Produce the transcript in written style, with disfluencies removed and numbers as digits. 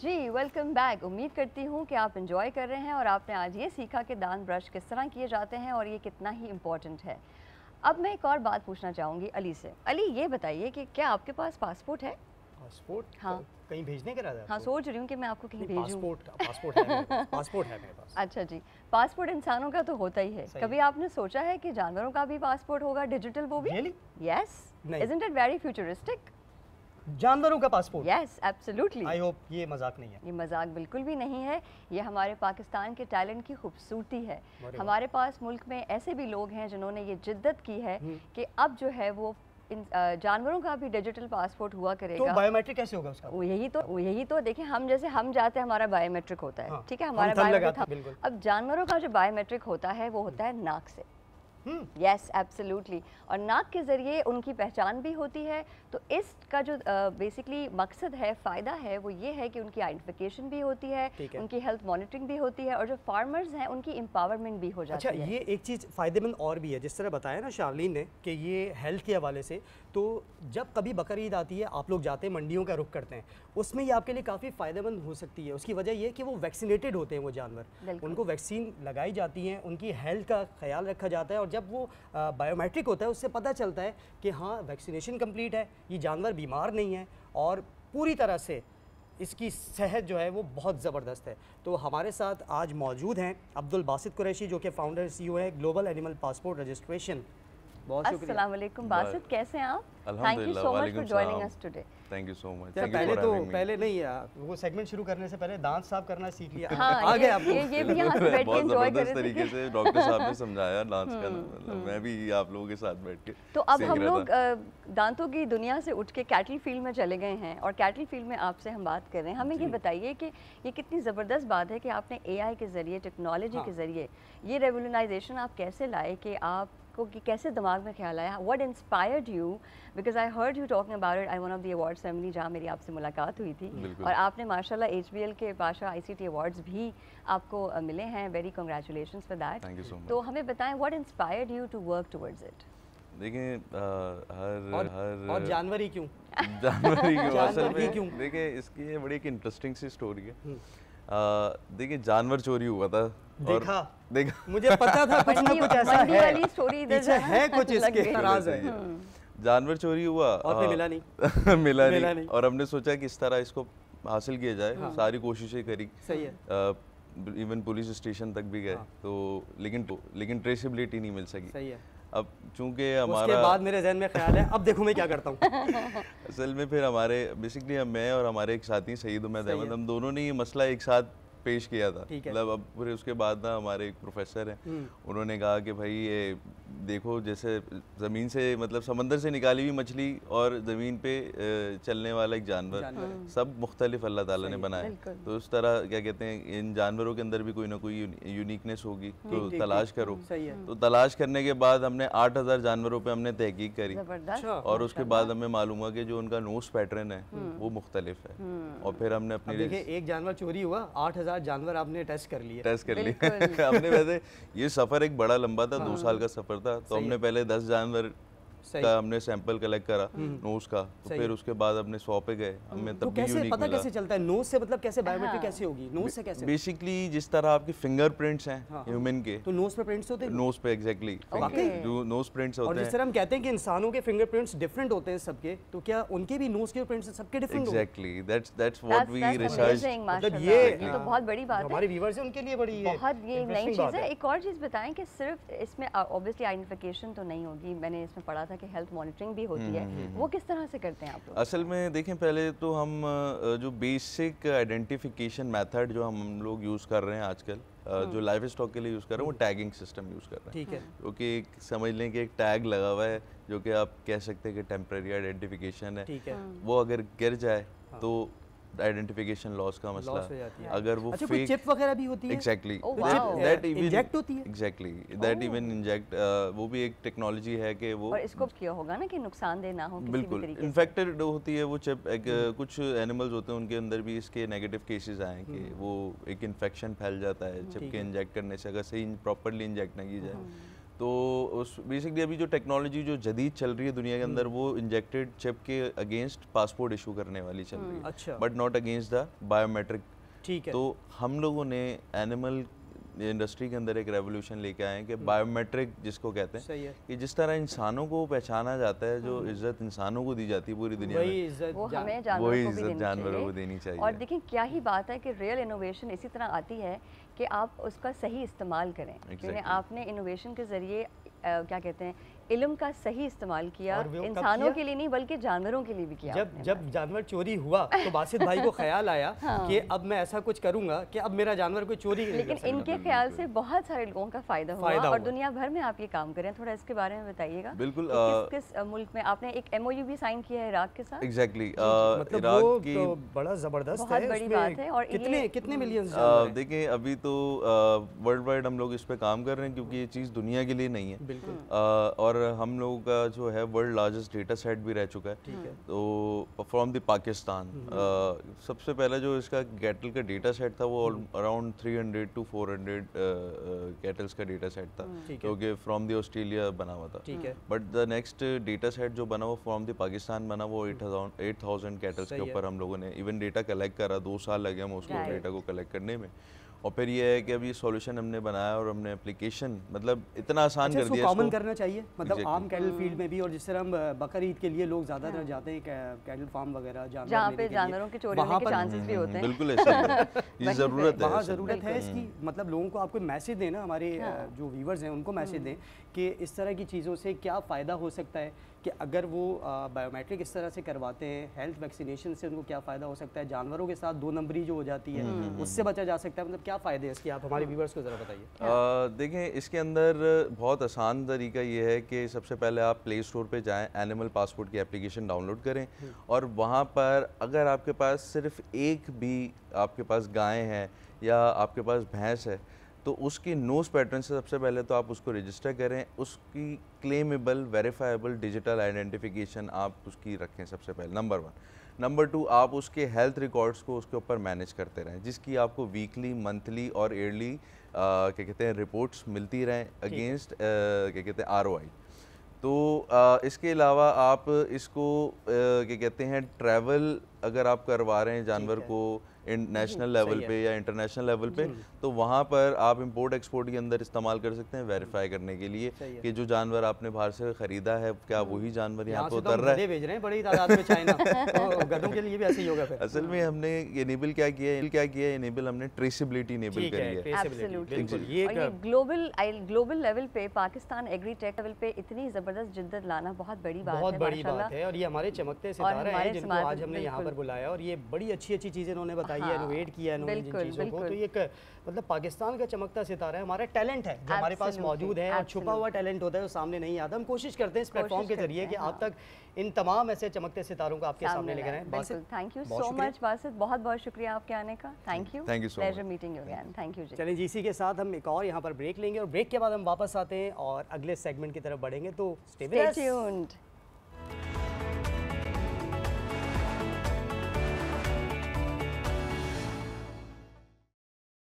जी welcome back. उम्मीद करती हूँ कि आप इंजॉय कर रहे हैं और आपने आज ये सीखा कि दांत ब्रश किस तरह किए जाते हैं और ये कितना ही इम्पोर्टेंट है। अब मैं एक और बात पूछना चाहूँगी अली से। अली ये बताइए कि क्या आपके पास पासपोर्ट है? पासपोर्ट? हाँ कहीं भेजने का इरादा है हाँ, आपको? सोच रही हूँ कि मैं आपको कहीं भेजूँ। पासपोर्ट है मेरे पास, पासपोर्ट है मेरे पास। अच्छा जी, पासपोर्ट इंसानों का तो होता ही है। कभी आपने सोचा है कि जानवरों का भी पासपोर्ट होगा, डिजिटल वो भी? Really? Yes, isn't it very futuristic? जानवरों का passport? Yes absolutely. I hope ये मजाक नहीं है। ये मजाक बिल्कुल भी नहीं है, ये हमारे पाकिस्तान के टैलेंट की खूबसूरती है। हमारे पास मुल्क में ऐसे भी लोग हैं जिन्होंने ये जिद्दत की है कि अब जो है वो जानवरों का भी डिजिटल पासपोर्ट हुआ करेगा। तो बायोमेट्रिक कैसे होगा उसका? यही तो देखें, हम जैसे हम जाते हैं हमारा बायोमेट्रिक होता है। हाँ, ठीक है, हमारा बायोमेट्रिक। अब जानवरों का जो बायोमेट्रिक होता है वो होता है नाक से। यस एब्सोल्युटली, और नाक के ज़रिए उनकी पहचान भी होती है। तो इसका जो बेसिकली मकसद है, फ़ायदा है, वो ये है कि उनकी आइडेंटिफिकेशन भी होती है, उनकी हेल्थ मॉनिटरिंग भी होती है और जो फार्मर्स हैं उनकी एम्पावरमेंट भी हो जाती है। अच्छा, ये एक चीज़ फ़ायदेमंद और भी है, जिस तरह बताया ना शार्लिन ने कि ये हेल्थ के हवाले से, तो जब कभी बकर ईद आती है, आप लोग जाते हैं मंडियों का रुख करते हैं, उसमें ये आपके लिए काफ़ी फ़ायदेमंद हो सकती है। उसकी वजह ये कि वो वैक्सीनेटेड होते हैं वो जानवर, उनको वैक्सीन लगाई जाती हैं, उनकी हेल्थ का ख्याल रखा जाता है और जब वो बायोमेट्रिक होता है उससे पता चलता है कि हाँ वैक्सीनेशन कंप्लीट है, ये जानवर बीमार नहीं है और पूरी तरह से इसकी सेहत जो है वो बहुत ज़बरदस्त है। तो हमारे साथ आज मौजूद हैं अब्दुल बासित कुरैशी, जो कि फाउंडर CEO है ग्लोबल एनिमल पासपोर्ट रजिस्ट्रेशन। बहुत शुक्रिया। अस्सलाम वालेकुम बासित, कैसे हैं आप? Thank you so much for joining us today. Thank you so much. पहले नहीं वो सेगमेंट शुरू करने से पहले दांत साफ करना सीख लिया। हाँ, आगे आप ये भी यहाँ से बैठ के एंजॉय कर रहे थे। तरीके से डॉक्टर साहब ने समझाया दांत का, मतलब मैं भी आप लोगों के साथ बैठ के। तो अब हम लोग दांतों की दुनिया से उठ के कैटल फील्ड में चले गए हैं और कैटल फील्ड में आपसे हम बात कर रहे हैं। हमें ये बताइए कि ये कितनी ज़बरदस्त बात है कि आपने AI के ज़रिए, टेक्नोलॉजी के ज़रिए ये रेवोल्यूनाइजेशन आप कैसे लाए, कि आपको कि कैसे दिमाग में ख्याल आया? What inspired you? Because I heard you talking about it I one of the award ceremony जहाँ मेरी आपसे मुलाकात हुई थी और आपने माशाल्लाह HBL के बादशाह ICT अवार्ड्स भी आपको मिले हैं। Very congratulations for that. Thank you so much. तो हमें बताएं what inspired you to work towards it? देखिए और जानवर ही क्यों? जानवर ही क्यों? असल में क्यों? देखिए इसकी ये बड़ी एक इंटरेस्टिंग सी स्टोरी है। देखिए जानवर चोरी हुआ था। देखा मुझे पता था कुछ ना कुछ ऐसा है, पीछे है कुछ इसके राज है। जानवर चोरी हुआ और मिला नहीं मिला नहीं और हमने सोचा कि इस तरह इसको हासिल किया जाए। सारी कोशिशें करी, सही है, इवन पुलिस स्टेशन तक भी गए तो लेकिन ट्रेसेबिलिटी नहीं मिल सकी। सही है। अब चूंकि हमारा उसके बाद मेरे जहन में ख्याल है अब देखो मैं क्या करता हूँ। असल में फिर हमारे बेसिकली मैं और हमारे एक साथी सईद उमैद अहमद, हम दोनों ने ये मसला एक साथ पेश किया था। मतलब अब फिर उसके बाद ना हमारे एक प्रोफेसर हैं, उन्होंने कहा कि भाई ये देखो जैसे ज़मीन से, मतलब समंदर से निकाली हुई मछली और ज़मीन पे चलने वाला एक जानवर, सब मुख्तलिफ अल्लाह ताला ने बनाए। तो उस तरह क्या कहते हैं, इन जानवरों के अंदर भी कोई ना कोई यूनिकनेस होगी, तो तलाश करो। तो तलाश करने के बाद हमने 8000 जानवरों पे हमने तहकीक करी और उसके बाद हमें मालूम हुआ कि जो उनका नोज पैटर्न है वो मुख्तलिफ है। और फिर हमने अपनी एक जानवर चोरी हुआ, 8000 जानवर आपने टेस्ट कर लिए। हमने वैसे ये सफ़र एक बड़ा लंबा था, 2 साल का सफ़र था। तो हमने पहले 10 जानवर का हमने सैंपल कलेक्ट करा नोज का, तो फिर उसके बाद अपने 100 पे गए। हमें तब भी यूनिक पता कैसे चलता है नोज से, मतलब कैसे बायोमेट्रिक कैसे होगी नोज से? कैसे बेसिकली जिस तरह आपके फिंगरप्रिंट्स हैं ह्यूमन के, तो नोज पे प्रिंट्स होते हैं। नोज पे एग्जैक्टली जो नोज प्रिंट्स होते हैं। और जिस तरह हम कहते हैं कि इंसानों के फिंगरप्रिंट्स डिफरेंट होते हैं सबके, तो क्या उनके भी नोज के प्रिंट्स सबके डिफरेंट होंगे? Exactly that's what we research. मतलब ये तो बहुत बड़ी बात है, हमारे व्यूअर्स हैं उनके लिए बड़ी बहुत ये नई चीज़ है। एक और चीज़ बताएं कि सिर्फ इसमें ऑब्वियसली आइडेंटिफिकेशन तो नहीं होगी, मैंने इसमें पढ़ा था कि हेल्थ मॉनिटरिंग भी होती है, वो किस तरह से करते हैं आप लोग? असल में देखें, पहले तो हम जो बेसिक आइडेंटिफिकेशन मेथड जो हम लोग यूज़ कर रहे हैं आजकल, जो लाइफ स्टॉक के लिए यूज़ कर रहे हैं, वो टैगिंग सिस्टम यूज़ कर रहे हैं। ठीक है, क्योंकि समझ लें कि एक टैग लगा हुआ है जो कि आप कह सकते हैं कि टेम्परेरी आइडेंटिफिकेशन है। ठीक है, वो अगर गिर जाए तो आइडेंटिफिकेशन लॉस का मसला, अगर वो फेक चिप वगैरह भी होती है। एग्जैक्टली दैट इंजेक्ट होती है। एग्जैक्टली दैट इवन इंजेक्ट, वो भी एक टेक्नोलॉजी है कि वो, और इसको किया होगा ना कि नुकसानदेह ना हो किसी भी तरीके से। इन्फेक्टेड होती है वो चिप। कुछ एनिमल्स होते हैं उनके अंदर भी इसके नेगेटिव केसेस आए कि वो एक इन्फेक्शन फैल जाता है चिप के इंजेक्ट करने से, अगर सही प्रॉपरली इंजेक्ट ना की जाए। तो उस बेसिकली अभी जो टेक्नोलॉजी जो जदीद चल रही है दुनिया के अंदर, वो इंजेक्टेड चिप के अगेंस्ट पासपोर्ट इशू करने वाली चल रही है, अच्छा, but not against the biometric. ठीक है। तो हम लोगों ने एनिमल इंडस्ट्री के अंदर एक रेवोल्यूशन लेके आए हैं कि बायोमेट्रिक जिसको कहते हैं, सही है, कि जिस तरह इंसानों को पहचाना जाता है, जो इज्जत इंसानों को दी जाती है पूरी दुनिया में, वही इज्जत वो हमें वही जानवरों को भी इज्जत जानवरों को देनी चाहिए। और देखिए क्या ही बात है कि रियल इनोवेशन इसी तरह आती है कि आप उसका सही इस्तेमाल करें। क्योंकि आपने इनोवेशन के ज़रिए क्या कहते हैं, इल्म का सही इस्तेमाल किया, इंसानों के लिए नहीं बल्कि जानवरों के लिए भी किया। जब जानवर चोरी हुआ तो बासित भाई को ख्याल आया कि अब मैं ऐसा कुछ करूंगा कि अब मेरा जानवर कोई चोरी नहीं कर लेकिन सकता। इनके ख्याल से बहुत सारे लोगों का फायदा हुआ और दुनिया भर में आप ये काम करें, थोड़ा इसके बारे में बताइएगा। बिल्कुल। किस मुल्क में आपने एक MOU भी साइन किया है इराक के साथ? एग्जैक्टली, मतलब इराक वो की तो बड़ा जबरदस्त बहुत बड़ी बात है। और कितने मिलियंस देखिए अभी तो वर्ल्ड वाइड हम लोग इस पे काम कर रहे हैं, क्योंकि ये चीज़ दुनिया के लिए नहीं है। बिल्कुल। और हम लोगों का जो है वर्ल्ड लार्जेस्ट डेटा सेट भी रह चुका है। ठीक है। तो फ्रॉम द पाकिस्तान सबसे पहला जो इसका कैटल का डेटा सेट था वो अराउंड 300 to 400 कैटल्स का डेटा सेट था, क्योंकि फ्रॉम द ऑस्ट्रेलिया बना हुआ था। ठीक है। But the next data set जो बना वो फ्रॉम द पाकिस्तान बना, वो 8000 कैटल्स के ऊपर हम लोगों ने इवन डेटा कलेक्ट करा। 2 साल लगे हम उसको डेटा को कलेक्ट करने में। और फिर ये है कि अभी सॉल्यूशन हमने बनाया और हमने एप्लीकेशन मतलब इतना आसान कर दिया, कॉमन करना चाहिए, मतलब आम कैटल फील्ड में भी। और जिस तरह हम बकर ईद के लिए लोग ज़्यादातर जाते हैं कैटल फार्म वगैरह, जहाँ पे जानवरों के चोरी होने के चांसेस भी होते हैं। बिल्कुल ऐसा ये ज़रूरत है, वहाँ ज़रूरत है इसकी। मतलब लोगों को आपको मैसेज देना, हमारे जो व्यूवर्स हैं उनको मैसेज दें कि इस तरह की चीज़ों से क्या फ़ायदा हो सकता है, कि अगर वो बायोमेट्रिक इस तरह से करवाते हैं, हेल्थ वैक्सीनेशन से उनको क्या फ़ायदा हो सकता है, जानवरों के साथ 2 नंबरी जो हो जाती है उससे बचा जा सकता है। मतलब क्या फ़ायदे हैं इसके, आप हमारे व्यूवर्स को ज़रा बताइए। देखें, इसके अंदर बहुत आसान तरीका ये है कि सबसे पहले आप प्ले स्टोर पे जाएं, एनिमल पासपोर्ट की एप्लीकेशन डाउनलोड करें, और वहाँ पर अगर आपके पास सिर्फ एक भी आपके पास गाय है या आपके पास भैंस है, तो उसकी नोज पैटर्न से सबसे पहले तो आप उसको रजिस्टर करें। उसकी क्लेमेबल वेरीफाइबल डिजिटल आइडेंटिफिकेशन आप उसकी रखें सबसे पहले, नंबर 1। नंबर 2, आप उसके हेल्थ रिकॉर्ड्स को उसके ऊपर मैनेज करते रहें, जिसकी आपको वीकली, मंथली और ईयरली क्या कहते हैं रिपोर्ट्स मिलती रहें अगेंस्ट क्या कहते हैं ROI। तो इसके अलावा आप इसको क्या कहते हैं ट्रैवल अगर आप करवा रहे हैं जानवर को नेशनल लेवल पे या इंटरनेशनल लेवल पे, तो वहाँ पर आप इंपोर्ट एक्सपोर्ट के अंदर इस्तेमाल कर सकते हैं वेरीफाई करने के लिए कि जो जानवर आपने बाहर से ख़रीदा है क्या वही जानवर यहाँ पे उतर रहा है। भेज रहे हैं बड़ी तादाद में चाइना, तो गधों के लिए भी ऐसे ही होगा फिर। असल में हमने इनेबल क्या किया इनेबल हमने ट्रेसेबिलिटी इनेबल करी है। ये ग्लोबल लेवल पे पाकिस्तान एग्रीटेक लेवल पे इतनी ज़बरदस्त जिद्दत लाना बहुत बड़ी बात है। और ये हमारे चमकते सितारे हैं जिनको आज हमने यहाँ पर बुलाया, और ये बड़ी अच्छी चीज़ें इन्होंने बताई है, इनोवेट किया है इन्होंने जिन चीज़ों को। तो ये मतलब पाकिस्तान का चमकता सितारा है, हमारा टैलेंट है जो हमारे पास मौजूद है, और छुपा हुआ टैलेंट होता है जो सामने नहीं आता। हम कोशिश करते हैं इस प्लेटफॉर्म के जरिए कि आप तक इन तमाम ऐसे चमकते सितारों को आपके सामने लेकर आएं। Basit, thank you so much Basit, बहुत बहुत शुक्रिया आपके आने का। Thank you so much, meeting you again. Thank you. चलिए जी, इसी के साथ हम एक और यहाँ पर ब्रेक लेंगे और ब्रेक के बाद हम वापस आते हैं और अगले सेगमेंट की तरफ बढ़ेंगे, तो स्टे ट्यून्ड।